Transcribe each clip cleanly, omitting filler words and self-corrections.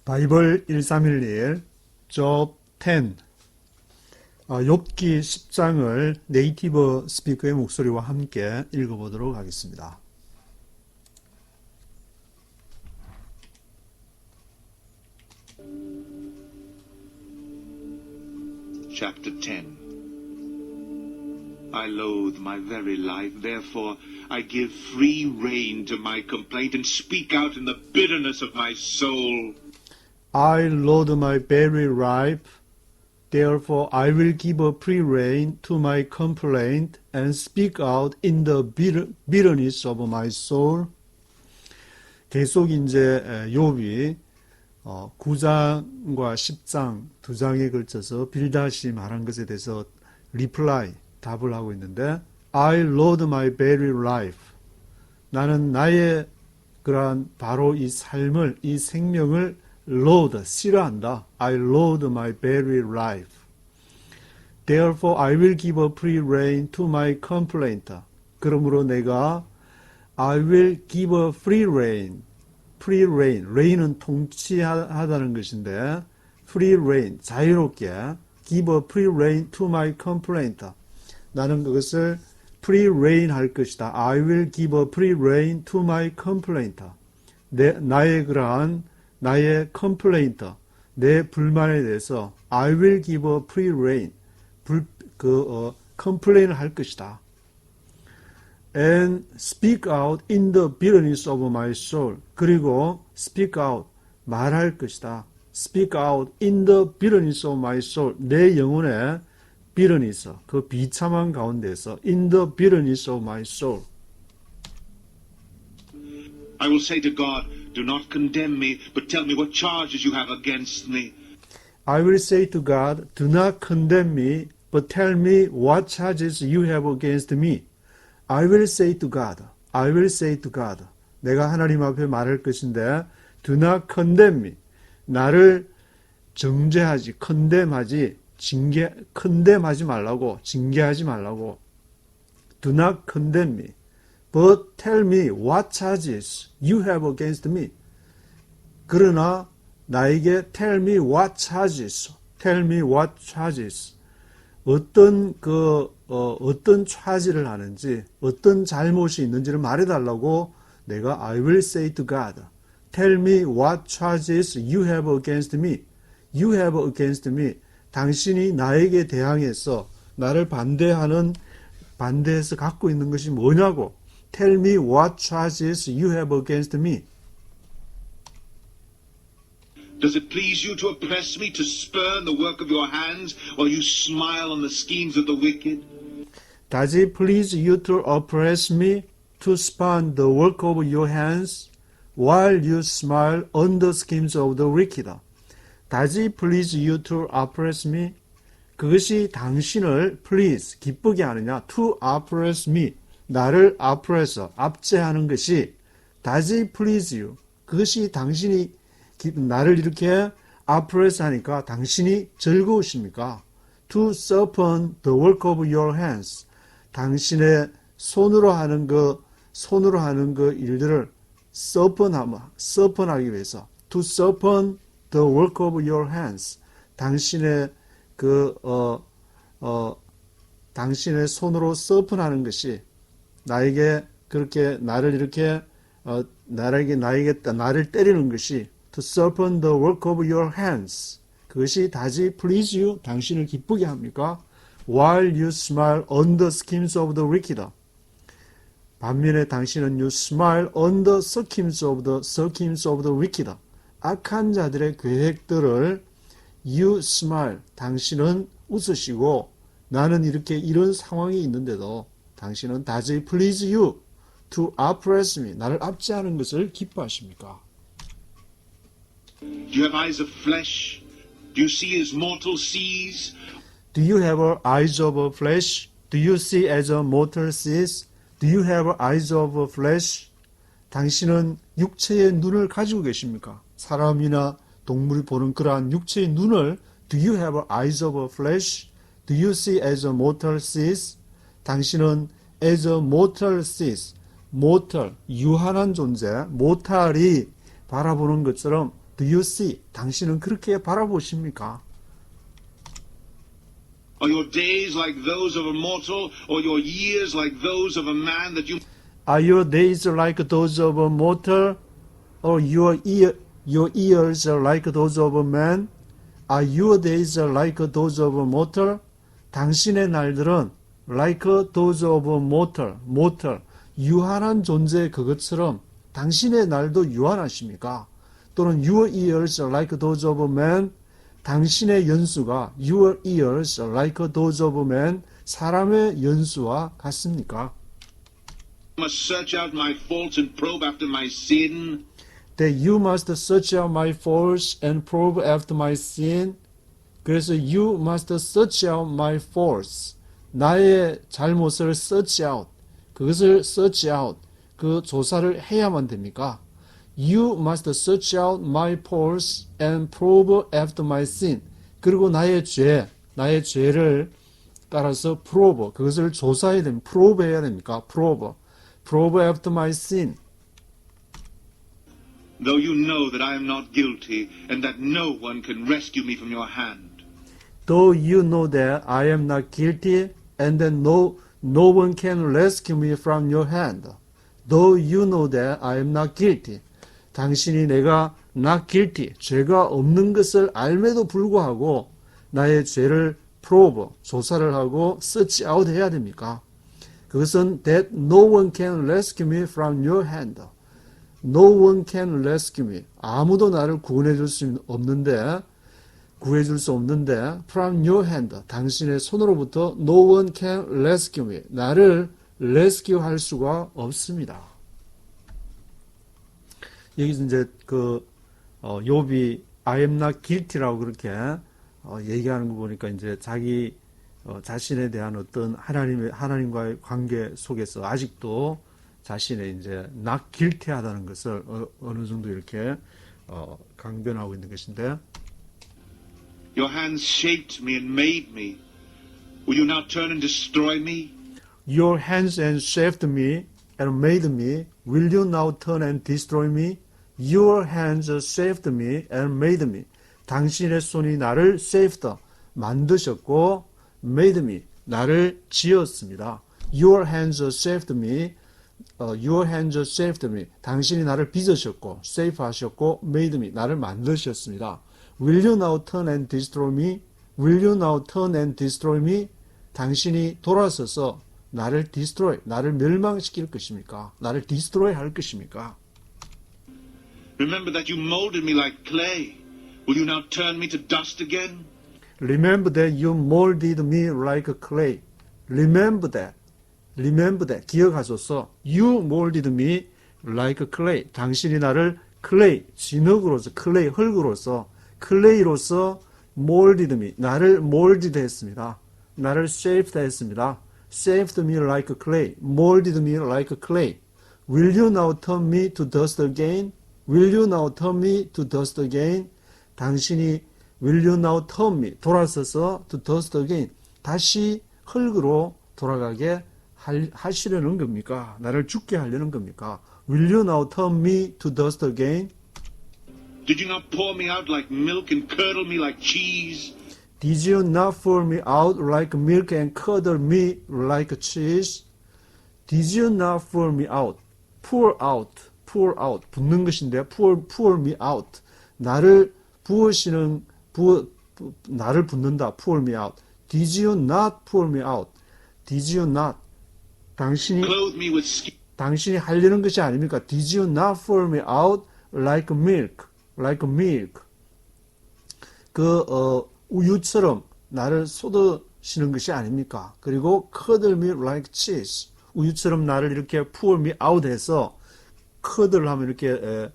바이블 1311 Job 10 욥기 10장을 네이티브 스피커의 목소리와 함께 읽어보도록 하겠습니다. Chapter 10 I loathe my very life, therefore I give free rein to my complaint and speak out in the bitterness of my soul. I loathe my very life, therefore I will give a free rein to my complaint and speak out in the bitterness of my soul. 계속 이제 욥이 9장과 10장 두 장에 걸쳐서 빌다시 말한 것에 대해서 리플라이, 답을 하고 있는데 I loathe my very life. 나는 나의 그러한 바로 이 삶을, 이 생명을 loathe, 싫어한다. I loathe my very life. Therefore I will give a free rein to my complaint. 그러므로 내가 I will give a free rein. free rein. reign은 통치하다는 것인데 free rein, 자유롭게 give a free rein to my complaint. 나는 그것을 free rein 할 것이다. I will give a free rein to my complaint. 나의 그러한 나의 complaint, 내 불만에 대해서 I will give a free rein, complain을 할 것이다. And speak out in the bitterness of my soul. 그리고 speak out, 말할 것이다. Speak out in the bitterness of my soul. 내 영혼의 bitterness, 그 비참한 가운데서 in the bitterness of my soul. I will say to God, do not condemn me, but tell me what charges you have against me. I will say to God, do not condemn me, but tell me what charges you have against me. I will say to God, I will say to God. 내가 하나님 앞에 말할 것인데, do not condemn me. 나를 정죄하지, condemn하지, condemn하지 말라고, 징계하지 말라고. Do not condemn me. But tell me what charges you have against me. 그러나 나에게 tell me what charges, tell me what charges. 어떤 차지를 하는지, 어떤 잘못이 있는지를 말해달라고 내가 I will say to God. Tell me what charges you have against me. You have against me. 당신이 나에게 대항해서 나를 반대해서 갖고 있는 것이 뭐냐고. Tell me what charges you have against me. Does it please you to oppress me, to spurn the work of your hands, while you smile on the schemes of the wicked? Does it please you to oppress me, to spurn the work of your hands, while you smile on the schemes of the wicked? Does it please you to oppress me? 그것이 당신을 please, 기쁘게 하느냐? To oppress me. 나를 oppress, 압제하는 것이 does it please you? 그것이 당신이 나를 이렇게 oppress 하니까 당신이 즐거우십니까? To soften the work of your hands. 당신의 손으로 하는 그 일들을 soften하기 위해서 to soften the work of your hands. 당신의 당신의 손으로 soften하는 것이 나에게 그렇게 나를 때리는 것이 to soften the work of your hands. 그것이 does it please you? 당신을 기쁘게 합니까? While you smile on the schemes of the wicked. 반면에 당신은 you smile on the schemes of the wicked. 악한 자들의 계획들을 you smile. 당신은 웃으시고 나는 이런 상황이 있는데도 당신은 does it please you to oppress me? 나를 압제하는 것을 기뻐하십니까? Do you have eyes of flesh? Do you see as mortal sees? Do you have eyes of flesh? Do you see as a mortal sees? Do you have eyes of flesh? 당신은 육체의 눈을 가지고 계십니까? 사람이나 동물이 보는 그러한 육체의 눈을 Do you have eyes of flesh? Do you see as a mortal sees? 당신은 as a mortal sees, mortal, 유한한 존재, 모탈이 바라보는 것처럼 Do you see? 당신은 그렇게 바라보십니까? Are your days like those of a mortal, or your years like those of a man that you... Are your days like those of a mortal, or your years like those of a man? Are your days like those of a mortal? 당신의 날들은 like those of a mortal, 유한한 존재 그것처럼 당신의 날도 유한하십니까? 또는 your years like those of a man, 당신의 연수가 your years like those of a man, 사람의 연수와 같습니까? must search out my faults and probe after my sin. That you must search out my faults and probe after my sin. 그래서 you must search out my faults. 나의 잘못을 search out. 그것을 search out. 그 조사를 해야만 됩니까? You must search out my faults and probe after my sin. 그리고 나의 죄를 따라서 probe. 그것을 조사해야 됩니다. probe 해야 됩니까? probe after my sin. Though you know that I am not guilty, and that no one can rescue me from your hand. Though you know that I am not guilty, and that no one can rescue me from your hand. Though you know that I am not guilty. 당신이 내가 not guilty, 죄가 없는 것을 알매도 불구하고 나의 죄를 probe, 조사를 하고 search out 해야 됩니까? 그것은 that no one can rescue me from your hand. No one can rescue me. 아무도 나를 구해줄 수 없는데 from your hand. 당신의 손으로부터 no one can rescue me. 나를 rescue 할 수가 없습니다. 여기서 이제 욥이 I am not guilty라고 그렇게 얘기하는 거 보니까 이제 자기 자신에 대한 어떤 하나님과의 관계 속에서 아직도 자신의 이제 not guilty하다는 것을 어느 정도 이렇게 강변하고 있는 것인데, Your hands shaped me and made me. Will you now turn and destroy me? Your hands and shaped me and made me. Will you now turn and destroy me? Your hands shaped me and made me. 당신의 손이 나를 shaped, 만드셨고, made me, 나를 지었습니다. Your hands shaped me. Your hands shaped me. 당신이 나를 빚으셨고, shape 하셨고, made me, 나를 만드셨습니다. Will you now turn and destroy me? Will you now turn and destroy me? 당신이 돌아서서 나를 destroy, 나를 멸망시킬 것입니까? 나를 destroy 할 것입니까? Remember that you molded me like clay. Will you now turn me to dust again? Remember that you molded me like clay. Remember that. Remember that. 기억하소서. You molded me like clay. 당신이 나를 clay, 진흙으로서, clay, 흙으로서, clay로서 molded me, 나를 molded 했습니다. 나를 shaped 했습니다. shaped me like clay, molded me like clay. Will you now turn me to dust again? Will you now turn me to dust again? 당신이 will you now turn me, 돌아서서 to dust again, 다시 흙으로 돌아가게 하시려는 겁니까? 나를 죽게 하려는 겁니까? Will you now turn me to dust again? Did you not pour me out like milk and curdle me like cheese? Did you not pour me out like milk and curdle me like cheese? Did you not pour me out? Pour out. 붓는 것인데, pour me out. 나를 나를 붓는다. pour me out. Did you not pour me out? Did you not? Clothe me with skin. 당신이 하려는 것이 아닙니까? Did you not pour me out like milk? Like milk. 우유처럼 나를 쏟으시는 것이 아닙니까? 그리고 curdle me like cheese. 우유처럼 나를 이렇게 pour me out 해서 curdle 하면 이렇게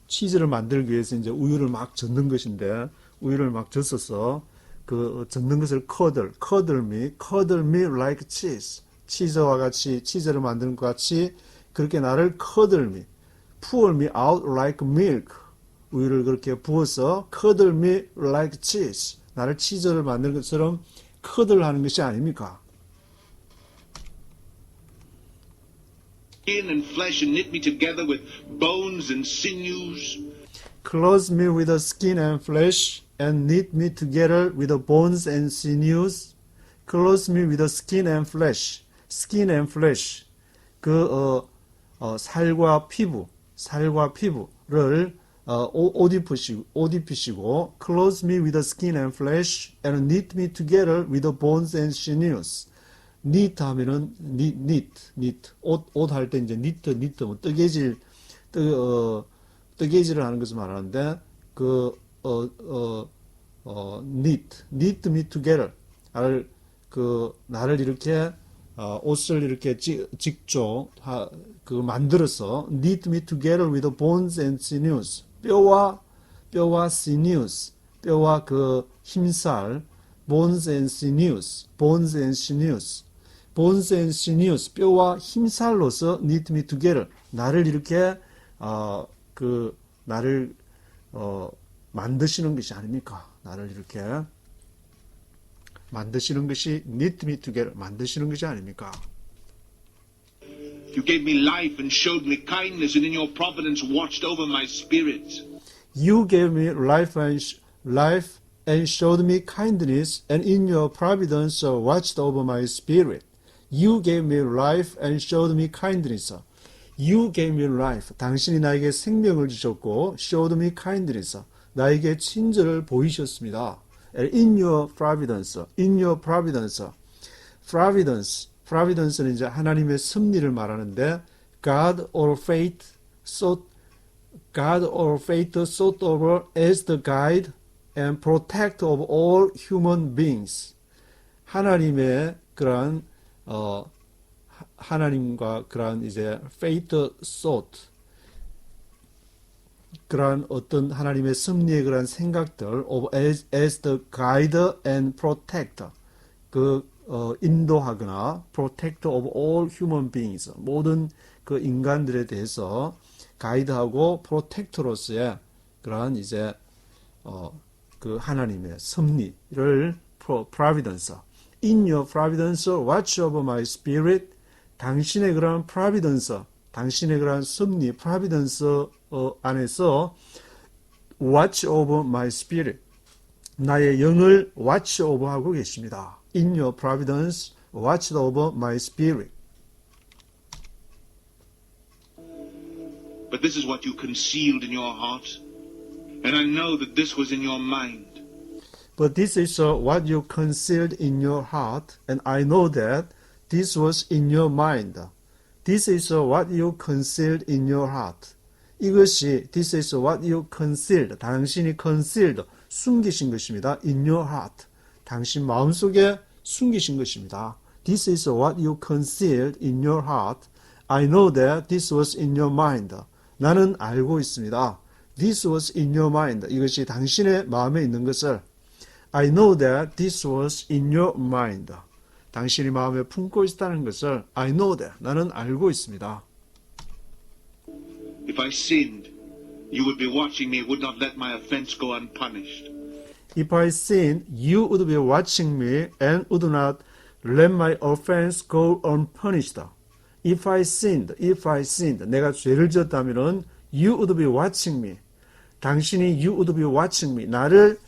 치즈를 만들기 위해서 이제 우유를 막 젓는 것인데, 우유를 막 젓어서 젓는 것을 curdle me like cheese. 치즈와 같이, 치즈를 만드는 것 같이 그렇게 나를 curdle me, pour me out like milk. 우유를 그렇게 부어서 curdle me like cheese. 나를 치즈를 만드는 것처럼 curdle 하는 것이 아닙니까? Skin and flesh and knit me together with bones and sinews. clothe me with skin and flesh, and knit me together with bones and sinews. clothe me with skin and flesh. skin and flesh. 살과 피부를 옷 입히시고 clothe me with skin and flesh and knit me together with bones and sinews. knit 하면은 knit 옷 할 때 이제 knit 뭐 뜨개질을 하는 것을 말하는데 knit me together 나를 이렇게 옷을 이렇게 직접 만들어서 knit me together with bones and sinews. 뼈와 sinews, 뼈와 힘살, bones and sinews, 뼈와 힘살로서 knit me together. 나를 이렇게 나를 만드시는 것이 아닙니까? 나를 이렇게 만드시는 것이 knit me together, 만드시는 것이 아닙니까? You gave me life and showed me kindness, and in your providence watched over my spirit. You gave me life and showed me kindness, and in your providence watched over my spirit. You gave me life and showed me kindness. You gave me life. 당신이 나에게 생명을 주셨고, showed me kindness. 나에게 친절을 보이셨습니다. And in your providence는 이제 하나님의 섭리를 말하는데, God or fate sought over as the guide and protect of all human beings. 하나님의 그러한 하나님과 그러한 이제 fate sought 그러한 어떤 하나님의 섭리의 그러한 생각들 of as the guide and protector 인도하거나 protector of all human beings 모든 인간들에 대해서 가이드하고 프로텍터로서의 그러한 이제 하나님의 섭리를 providence. In your providence watch over my spirit. 당신의 그러한 providence, 당신의 그러한 섭리 providence 안에서 watch over my spirit. 나의 영을 watch over 하고 계십니다. In your providence watch over my spirit. But this is what you concealed in your heart, and I know that this was in your mind. But this is what you concealed in your heart, and I know that this was in your mind. This is what you concealed in your heart. 이것이 this is what you concealed. 당신이 concealed, 숨기신 것입니다. In your heart. 당신 마음속에 숨기신 것입니다. This is what you concealed in your heart. I know that this was in your mind. 나는 알고 있습니다. This was in your mind. 이것이 당신의 마음에 있는 것을 I know that this was in your mind. 당신이 마음에 품고 있다는 것을 I know that. 나는 알고 있습니다. If I sinned, you would be watching me and would not let my offense go unpunished. If I sinned, you would be watching me and would not let my offense go unpunished. If I sinned, 내가 죄를 지었다면은 you would be watching me. 당신이 you would be watching me. 나를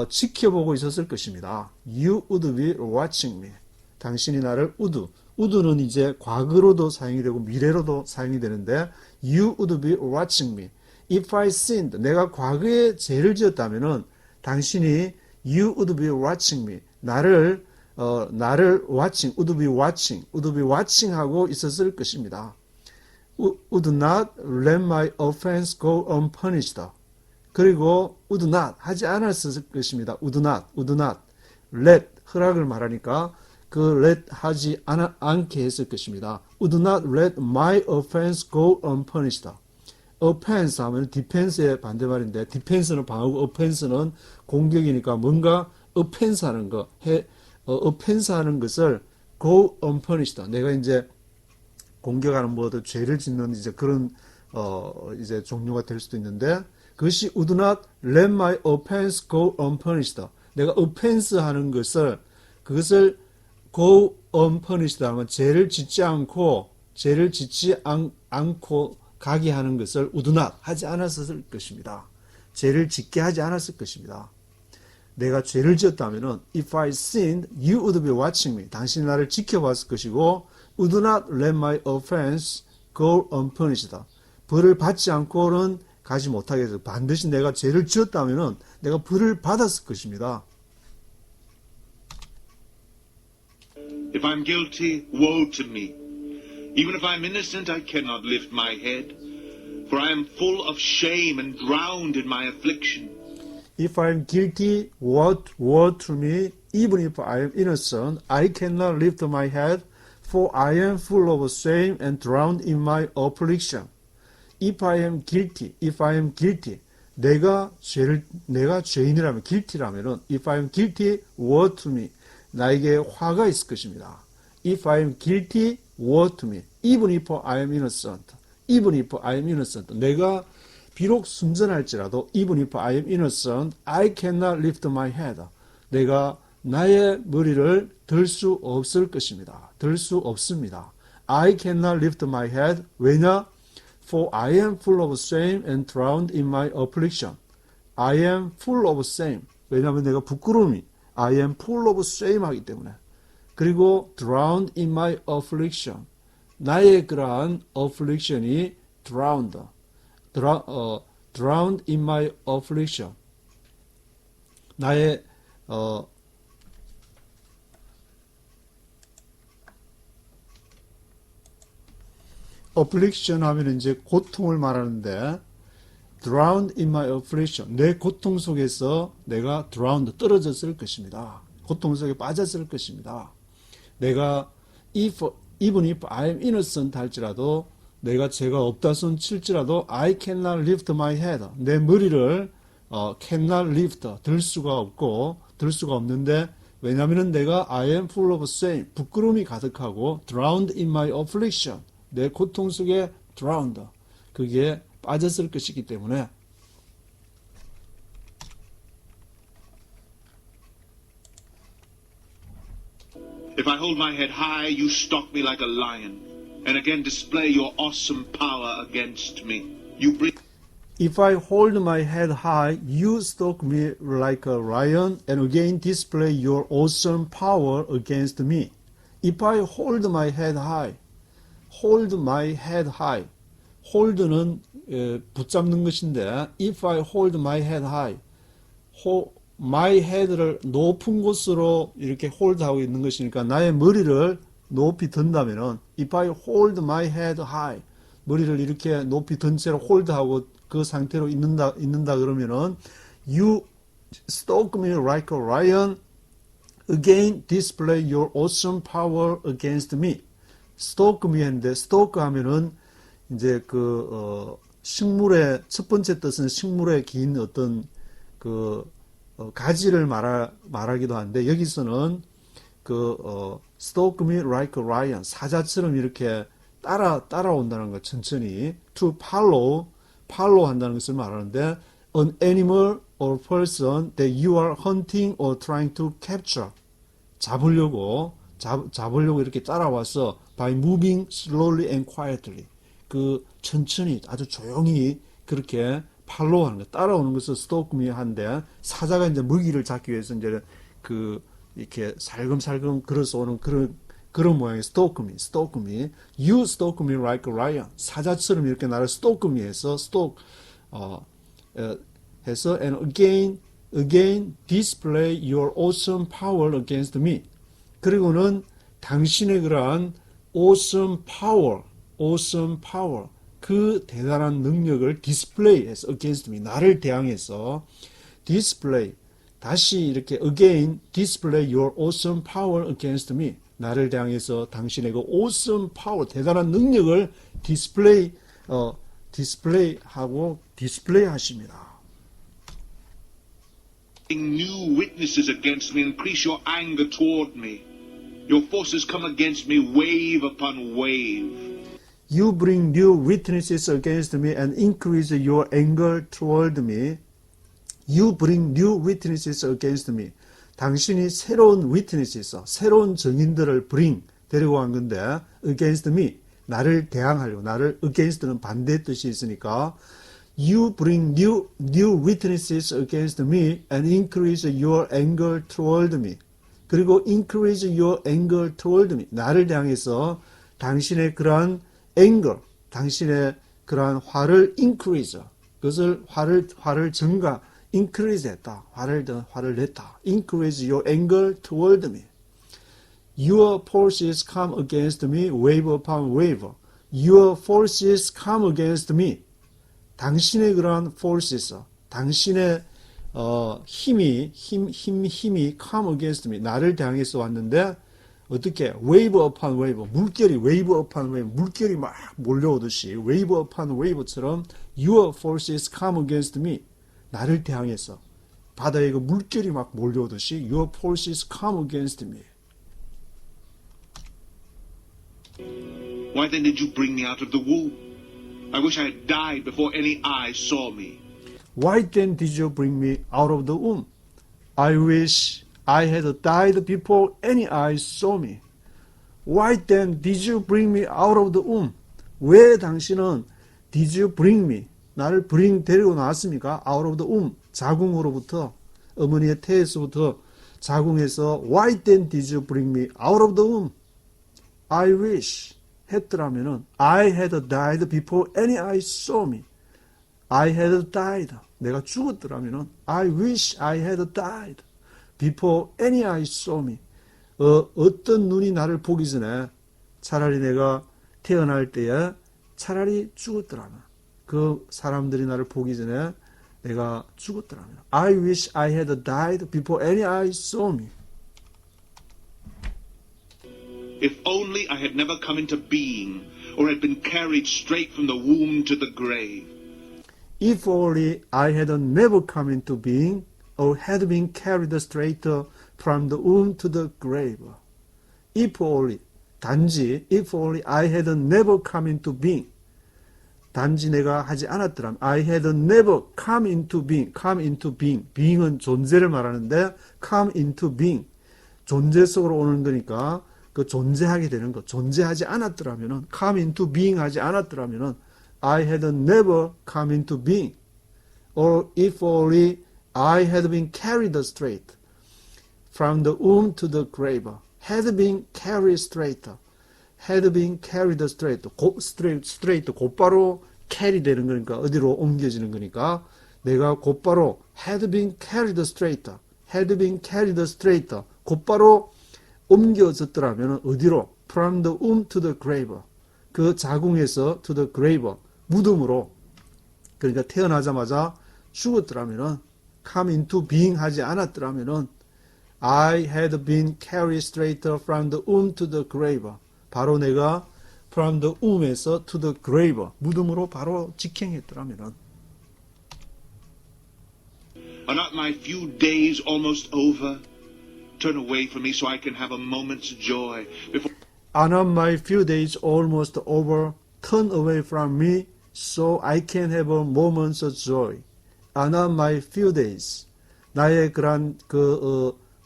지켜보고 있었을 것입니다. You would be watching me. 당신이 나를 would는 이제 과거로도 사용이 되고 미래로도 사용이 되는데 you would be watching me. If I sinned, 내가 과거에 죄를 지었다면은 당신이 you would be watching me. 나를 watching, would be watching 하고 있었을 것입니다. Would not let my offense go unpunished. 그리고 would not 하지 않았을 것입니다. would not let 허락을 말하니까 let 하지 않게 했을 것입니다. would not let my offense go unpunished. offense 하면 defense의 반대말인데 defense는 방어고 offense는 공격이니까 뭔가 offense 하는 거 offense 하는 것을 go unpunished. 내가 이제 공격하는 뭐든 죄를 짓는 이제 그런 이제 종류가 될 수도 있는데 그것이 would not let my offense go unpunished. 내가 offense 하는 것을 그것을 go unpunished 하면 죄를 짓지 않고 가게 하는 것을 would not 하지 않았을 것입니다. 죄를 짓게 하지 않았을 것입니다. 내가 죄를 지었다면은 if I sinned, you would be watching me. 당신이 나를 지켜봤을 것이고 would not let my offense go unpunished. 벌을 받지 않고는 가지 못하게 해서 반드시 내가 죄를 지었다면은 내가 벌을 받았을 것입니다. If I'm guilty, woe to me. Even if I'm innocent, I cannot lift my head, for I am full of shame and drowned in my affliction. If I am guilty, woe to me. Even if I am innocent, I cannot lift my head, for I am full of shame and drowned in my affliction. If I am guilty, 내가 죄인이라면, guilty라면은, if I am guilty, woe to me. 나에게 화가 있을 것입니다. If I am guilty, woe to me. Even if I am innocent. 내가 비록 순전할지라도, even if I am innocent, I cannot lift my head. 내가 나의 머리를 들 수 없을 것입니다. 들 수 없습니다. I cannot lift my head. 왜냐? For I am full of shame and drowned in my affliction. I am full of shame. 왜냐하면 내가 부끄러움이 I am full of shame 하기 때문에. 그리고 drowned in my affliction. 나의 그러한 affliction이 drowned in my affliction. 나의 affliction 하면 이제 고통을 말하는데 drowned in my affliction. 내 고통 속에서 내가 drowned 떨어졌을 것입니다. 고통 속에 빠졌을 것입니다. 내가 even if I am innocent 할지라도 내가 죄가 없다 손 칠지라도 I cannot lift my head. 내 머리를 cannot lift 들 수가 없는데 왜냐하면 내가 I am full of shame 부끄러움이 가득하고 drowned in my affliction 내 고통 속에 drowned 그게 빠졌을 것이기 때문에 If I hold my head high, you stalk me like a lion, and again display your awesome power against me. You bring If I hold my head high, you stalk me like a lion, and again display your awesome power against me. If I hold my head high, hold my head high. hold는 붙잡는 것인데, if I hold my head high, my head를 높은 곳으로 이렇게 홀드하고 있는 것이니까 나의 머리를 높이 든다면은 if I hold my head high 머리를 이렇게 높이 든 채로 홀드하고 그 상태로 있는다 그러면은 you stalk me like a lion again display your awesome power against me. stalk me 했는데 stalk 하면은 이제 식물의 첫 번째 뜻은 식물에 긴 어떤 가지를 말하기도 하는데 여기서는 stalk me like a lion 사자처럼 이렇게 따라온다는 것 천천히 to follow 한다는 것을 말하는데 an animal or person that you are hunting or trying to capture 잡으려고 이렇게 따라와서 by moving slowly and quietly 천천히 아주 조용히 그렇게 팔로우하는 거, 따라오는 것을 stalk me 한데 사자가 이제 먹이를 잡기 위해서 이제 이렇게 살금살금 걸어서 오는 그런 모양의 stalk me. You stalk me like a lion. 사자처럼 이렇게 나를 stalk me 해서 해서 and again display your awesome power against me. 그리고는 당신의 그러한 awesome power 그 대단한 능력을 디스플레이해서 against me 나를 대항해서 display 다시 이렇게 again display your awesome power against me 나를 대항해서 당신의 그 awesome power 대단한 능력을 디스플레이하십니다. new witnesses against me, increase your anger toward me. Your forces come against me wave upon wave. You bring new witnesses against me and increase your anger toward me. You bring new witnesses against me. 당신이 새로운 witnesses, 새로운 증인들을 데리고 간 건데 against me, 나를 대항하려고, 나를 against는 반대의 뜻이 있으니까 You bring new witnesses against me and increase your anger toward me. 그리고 increase your anger toward me. 나를 향해서 당신의 그러한 anger, 당신의 그러한 화를 increase. 그것을 화를 증가, increase 했다. 화를 냈다. increase your anger toward me. Your forces come against me, wave upon wave. Your forces come against me. 당신의 그러한 forces, 당신의 힘이 come against me. 나를 향해서 왔는데 어떻게? wave upon wave. 물결이 wave upon wave. 물결이 막 몰려오듯이 wave upon wave처럼 your forces come against me. 나를 향해서 바다에 그 물결이 막 몰려오듯이 your forces come against me. Why then did you bring me out of the womb? I wish I had died before any eye saw me. Why then did you bring me out of the womb? I wish I had died before any eyes saw me. Why then did you bring me out of the womb? 왜 당신은 did you bring me? 나를 데리고 나왔습니까? Out of the womb. 자궁으로부터, 어머니의 태에서부터 자궁에서 Why then did you bring me out of the womb? I wish 했더라면은 I had died before any eyes saw me. I had died. 내가 죽었더라면은 I wish I had died before any eyes saw me. 어떤 눈이 나를 보기 전에 차라리 내가 태어날 때에 차라리 죽었더라면 그 사람들이 나를 보기 전에 내가 죽었더라면 I wish I had died before any eyes saw me. If only I had never come into being, or had been carried straight from the womb to the grave. If only I had never come into being, or had been carried straight from the womb to the grave. If only, 단지, if only I had never come into being. 단지 내가 하지 않았더라면, I had never come into being, come into being. being은 존재를 말하는데, come into being. 존재 속으로 오는 거니까, 그 존재하게 되는 것, 존재하지 않았더라면은, come into being 하지 않았더라면은, I had never come into being. Or if only I had been carried straight from the womb to the grave. Had been carried straight. Had been carried straight. straight 곧바로 carry 되는 거니까 어디로 옮겨지는 거니까 내가 곧바로 had been carried straight. had been carried straight. 곧바로 옮겨졌더라면 어디로? From the womb to the grave. 그 자궁에서 to the grave. 무덤으로. 그러니까 태어나자마자 죽었더라면 come into being 하지 않았더라면 I had been carried straight from the womb to the grave. 바로 내가 from the womb에서 to the grave. 무덤으로 바로 직행했더라면 Are not my few days almost over? Turn away from me so I can have a moment's joy before... Are not my few days almost over? Turn away from me so I can have a moment's joy. Are not my few days. 나의 그런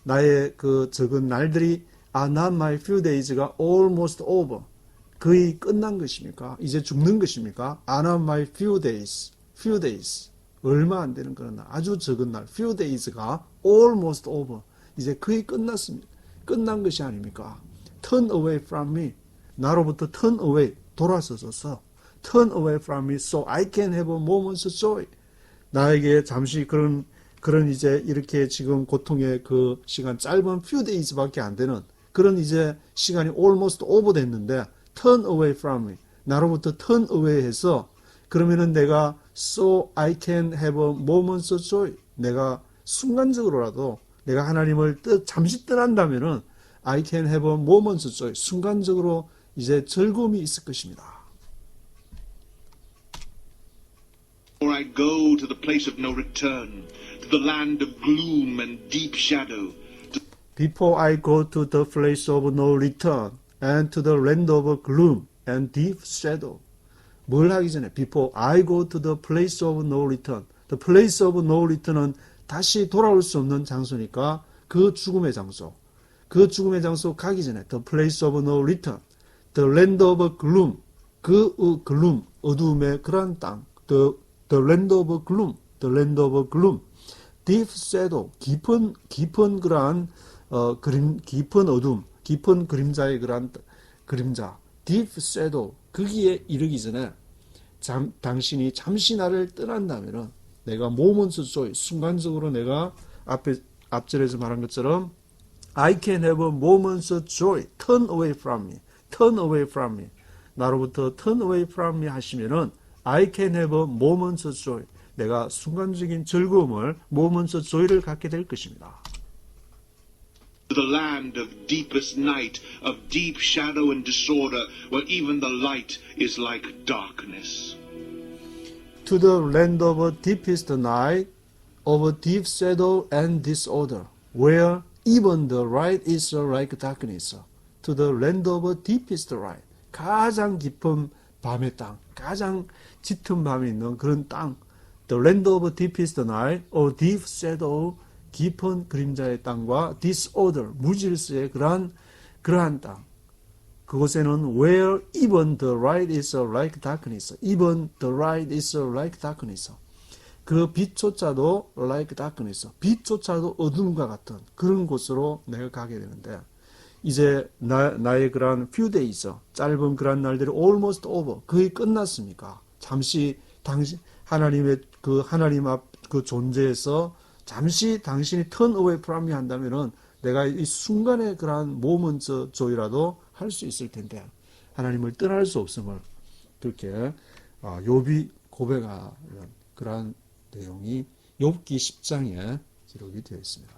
나의 그 적은 날들이 are not my few days가 almost over. 거의 끝난 것입니까? 이제 죽는 것입니까? Are not my few days. few days. 얼마 안 되는 그런 날. 아주 적은 날. few days가 almost over. 이제 거의 끝났습니다. 끝난 것이 아닙니까? Turn away from me. 나로부터 turn away. 돌아서서 turn away from me so I can have a moment's joy. 나에게 잠시 그런 이제 이렇게 지금 고통의 그 시간 짧은 few days 밖에 안 되는 그런 이제 시간이 almost over 됐는데 turn away from me. 나로부터 turn away 해서 그러면은 내가 so I can have a moment's joy. 내가 순간적으로라도 내가 하나님을 잠시 떠난다면은 I can have a moment's joy. 순간적으로 이제 즐거움이 있을 것입니다. Or I go to the place of no return, to the land of gloom and deep shadow. Before I go to the place of no return and to the land of gloom and deep shadow. 뭘 하기 전에? Before I go to the place of no return. The place of no return은 다시 돌아올 수 없는 장소니까 그 죽음의 장소. 그 죽음의 장소 가기 전에 the place of no return. The land of gloom. 그 gloom, 어두움의 그러한 땅. The The land of gloom, the land of gloom, deep shadow, 깊은 그러한 깊은 어둠, 깊은 그림자의 그러한 그림자, deep shadow, 거기에 이르기 전에 당신이 잠시 나를 떠난다면은 내가 moments joy, 순간적으로 내가 앞절에서 말한 것처럼 I can have a moment's joy, turn away from me, turn away from me. 나로부터 turn away from me 하시면은 I can have a moment's joy. 내가 순간적인 즐거움을, moment's joy를 갖게 될 것입니다. The land of deepest night, of deep shadow and disorder, where even the light is like darkness. To the land of deepest night, of deep shadow and disorder, where even the light is like darkness. To the land of deepest night, 가장 깊은 밤의 땅, 가장 짙은 밤이 있는 그런 땅, the land of deepest night, of deep shadow, 깊은 그림자의 땅과 disorder, 무질서의 그러한 땅. 그곳에는 where even the light is like darkness, even the light is like darkness. 그 빛조차도 like darkness, 빛조차도 어둠과 같은 그런 곳으로 내가 가게 되는데, 이제 나의 그러한 few days, 짧은 그러한 날들이 almost over, 거의 끝났습니까? 잠시 하나님의 하나님 앞 그 존재에서 잠시 당신이 turn away from me 한다면은 내가 이 순간의 그러한 moments joy라도 할 수 있을 텐데 하나님을 떠날 수 없음을 그렇게 욥이 고백하는 그러한 내용이 욥기 10장에 기록이 되어 있습니다.